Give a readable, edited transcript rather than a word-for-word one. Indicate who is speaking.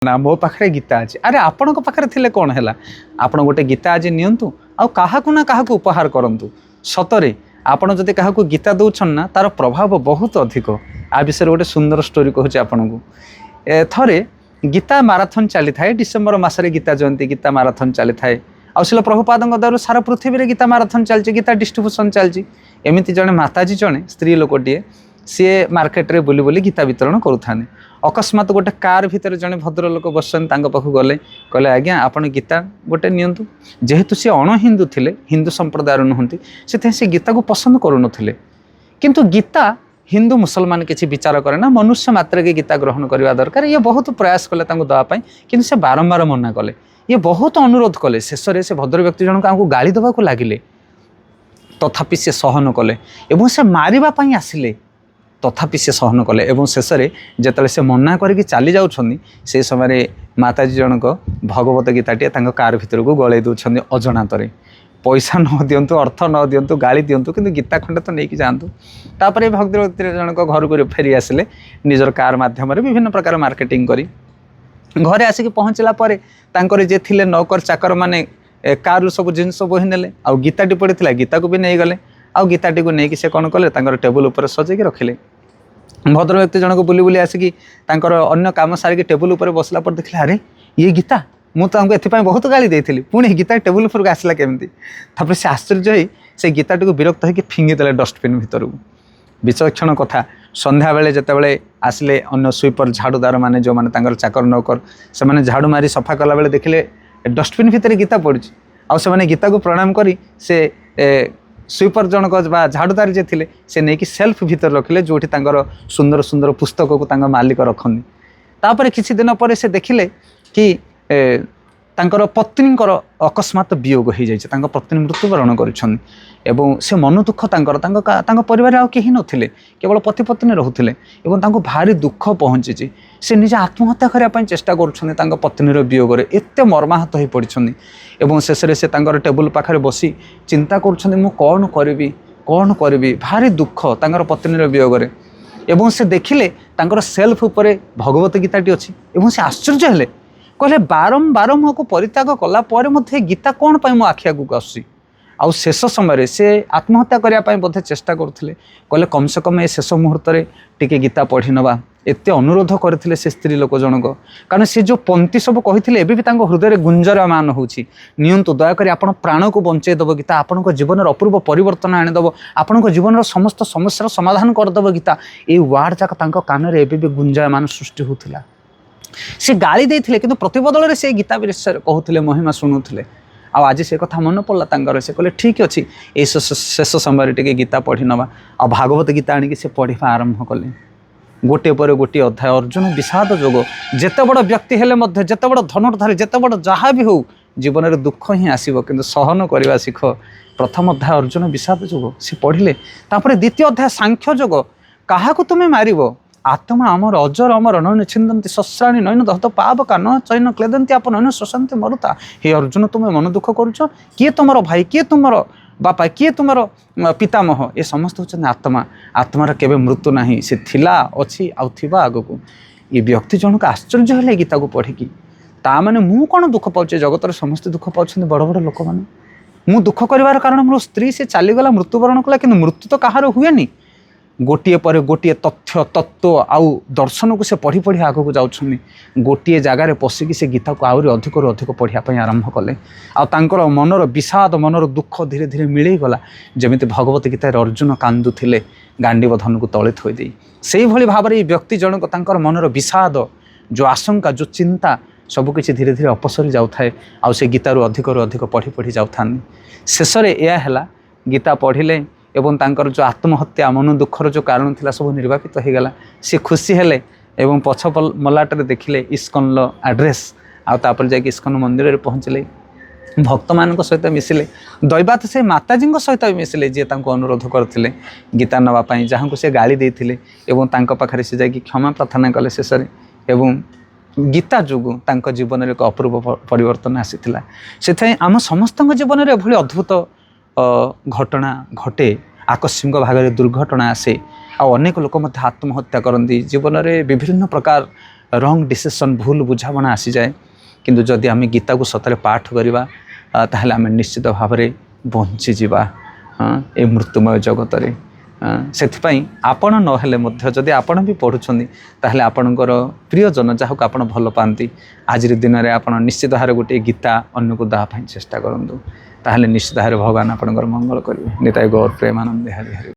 Speaker 1: ना मो पाखे गीता अच्छे अरे आपण पाखे थे कौन है आप गोटे गीता आज नियंतु आउ ना क्या उपहार करूँ सतरे आपड़ जदि क्या गीता दौन ना तार प्रभाव बहुत अधिक आ विषय गोटे सुंदर स्टोरी कहूँ आपन को थे गीता माराथन चली थाए डिसेम्बर मसरे गीता जयंती गीता माराथन चली थाए आसिल प्रभुपाद द्वारा सारा पृथ्वी में गीता माराथन चलती गीता डिस्ट्रीब्यूशन चलती एमती जड़े माताजी जड़े स्त्री लोकटे सी मार्केट रे बुली बुली गीता वितरण करूँ अकस्मात गोटे कार भितर जड़े भद्र लोक बसन पाखक गले कहले आज्ञा आपन गीता गोटे नियंतु जेहेतु सी अण हिंदू थे हिंदू संप्रदाय नुहति से गीता को पसंद करुनथिले किंतु गीता हिंदू मुसलमान किसी विचार करे ना मनुष्य मात्र के गीता ग्रहण करने दरकार ये बहुत प्रयास कले दवापाई कि से बारंबार मना कले ये बहुत अनुरोध कले शेष से भद्र व्यक्ति जनक आमको गाड़ी देवा लगिले तथापि से सहन कले एवं से मारिबा आसिले तथापि से सहन कले एवं शेष में जिते से मना करके चली जाऊँ से समय माताजी जनक भगवत गीताटे कार भर को गलई दौरान अजणातरे पैसा न दिंतु अर्थ न दिंतु गाड़ी दिंतु कि गीता खंडे तो नहीं जातु तापर भक्त व्यक्ति जनक घर को फेरी आसिले निजर कार मध्यम विभिन्न प्रकार मार्केटिंग करी घरे आसिक पहुँचला जे थिले नौकर चाकर माने कार सब जिनस बोही नेले आ गीताटी पड़ी गीता को भी नहीं गले आ गीताटी को लेकिन से कौन कले टेबुल उपर सजेक रखिले भद्र व्यक्ति जनक बुली बुली आसिकी अन्य काम सारिकी टेबुल उपर बसला पर देखले अरे ये गीता मुझे एपाई बहुत गाली देती पुणी गीता टेबुल उपर को आसला केमती तापर से आश्चर्य हो से गीताटी को विरक्त होकर फिंगिदेले डस्टबिन भितर को विचक्षण कथा संध्या बेले जितेबाला आसिले अन्य स्वीपर झाड़ूदार मैंने जो मैंने चाकर नौकर से मैंने झाड़ू मारी सफा कला बेले देखिले डस्टबिन भितर गीता पड़ी आने गीता को प्रणाम करी से स्वीपर जनक झाड़ूदार जे थिले से नहीं कि सेल्फ भीतर रखिले जो सुंदर सुंदर पुस्तक को मालिक रखनी तापर किसी दिन पर से देखिले कि तांकर पत्नींकर अकस्मात वियोग हो जाए पत्नी मृत्युवरण करुछन एवं से मन दुख परिवार आउ कहीं नथिले केवल पति पत्नी रहूथिले एवं तांको भारी दुख पहुँची से निजे आत्महत्या करने चेष्टा करुछन पत्नीर वियोग एत मर्माहत हो पड़छन एवं शेष से टेबुल पाखे बसी चिंता करुछन मु कौन करी भारी दुख तांकर पत्नीर वियोग एवं से देखिले तांकर सेल्फ उपरे भगवत गीताटी अच्छी एवं से आश्चर्य हेले कहले बारंबार मुझको परित्याग कलापर गीता कौन पाई मो आखि आगू आसूसी आउ शेष समय से आत्महत्या करने बोधे चेष्टा करते कहले कम से कम ए शेष मुहूर्त टिके गीता पढ़ी नवा एत अनुरोध करते से स्त्री लोक जनक कारण से जो पंक्ति सब कही एवं हृदय गुंजरमान होची नियंतु दयाकोरी आपण प्राण को बंचेदेव गीता आपण जीवन अपूर्व परिवर्तन आनीदेव आपण जीवन समस्त समस्या समाधान करदेव गीता ये वार्ड जाक कान में एवं गुंजयमान सृष्टि होता से गाली देते कि प्रतिबदल से गीता विषय कहते महिमा शुणुले आज से कथा मन पड़ा से कहले ठीक अच्छे ये शेष समय टे गीता पढ़ी नवा आ भागवत गीता आणिक से पढ़ा आरंभ कले गोटे पर गोटे अध्याय अर्जुन विषाद जोग जिते बड़ व्यक्ति हेले जिते बड़ धनुर्धारी जिते बड़ जहाँ भी हो जीवन में दुख ही आसो कि सहन करवा शिख प्रथम अध्याय अर्जुन विषाद जोग सी पढ़िले द्वितीय अध्याय सांख्य जोग क्या तुम्हें मार आत्मा अमर अजर अमर नयन छिंदंती शस्त्राणी नयन दहत पावका न चैन क्लेदंती आप नयन शोषंती मरुता हे अर्जुन तुम्हें मन दुख करुच किए तुम भाई किए तुम बापा किए तुम पितामह ये समस्त होचन आत्मा आत्मार केवे मृत्यु नहीं से थिला अच्छी आउथिबा आगको ये व्यक्ति जनक आश्चर्य हेले गीता को पढ़िकी ता माने मु कौन दुख पाऊे जगतर समस्त दुख पाँच बड़ बड़ लोक मैंने मु दुख कर कारण मोर स्त्री से चलीगला मृत्युवरण कला कि मृत्यु तो कहार हुए गोटे पर गोटे तथ्य तत्व आउ दर्शन को से पढ़ी पढ़ी आग को जाऊँ गोटे जगार पशिकी से गीता को आहरी अधिक अधिक पढ़ाई आरंभ कले आर मनर विषाद मनर दुख धीरे धीरे मिलैगला जमी भगवत गीता अर्जुन कांदुले गांडीव धन को तले थोदे से भाव में व्यक्ति जनक मनर विषाद जो आशंका जो चिंता सबकि धीरे धीरे अपसरी जाए आ से गीतार अधिक अधिक पढ़ी पढ़ी जाता शेष में यह गीता पढ़िले एवं तांकर जो आत्महत्या मन दुखर जो कारण थिला सब निर्वापित हो गला सी खुशी हेले एवं पछ मलाटे देखिले इस्कन आड्रेस आपर जाकि इस्कन मंदिर में पहुँचले भक्त मान सहित मिसिले दैवात से माताजी सहित भी मिसिले जी अनुरोध करते गीता नापी जहाँ को से गाली देते पाखे से जाकि क्षमा प्रार्थना कले शेष एवं गीता जोगु तांको जीवन में एक अपूर्व परिवर्तन आसीथिला से आम समस्त जीवन में एभली अद्भुत घटना घटे आकस्मिक भाग में दुर्घटना आसे अनेक लोक आत्महत्या करती जीवन में विभिन्न प्रकार ରଙ୍ଗ ଡିସିସନ୍ ଭୁଲ ବୁଝାମଣା ଆସିଯାଏ। କିନ୍ତୁ ଯଦି ଆମେ ଗୀତାକୁ ସତରେ ପାଠ କରିବା ତାହେଲେ ଆମେ ନିଶ୍ଚିତ ଭାବରେ ବଞ୍ଚିଯିବା ଏ ମୃତ୍ୟୁମୟ ଜଗତରେ। ସେଥିପାଇଁ ଆପଣ ନହେଲେ ମଧ୍ୟ ଯଦି ଆପଣ ବି ପଢ଼ୁଛନ୍ତି ତାହେଲେ ଆପଣଙ୍କର ପ୍ରିୟଜନ ଯାହାକୁ ଆପଣ ଭଲ ପାଆନ୍ତି ଆଜିର ଦିନରେ ଆପଣ ନିଶ୍ଚିତ ଭାବରେ ଗୋଟିଏ ଗୀତା ଅନ୍ୟକୁ ଦେବା ପାଇଁ ଚେଷ୍ଟା କରନ୍ତୁ। ତାହେଲେ ନିଶ୍ଚିତ ଭାବରେ ଭଗବାନ ଆପଣଙ୍କର ମଙ୍ଗଳ କରିବେ। ନିତାଇ ଗୌର ପ୍ରେମାନନ୍ଦେ ହରି ହରି।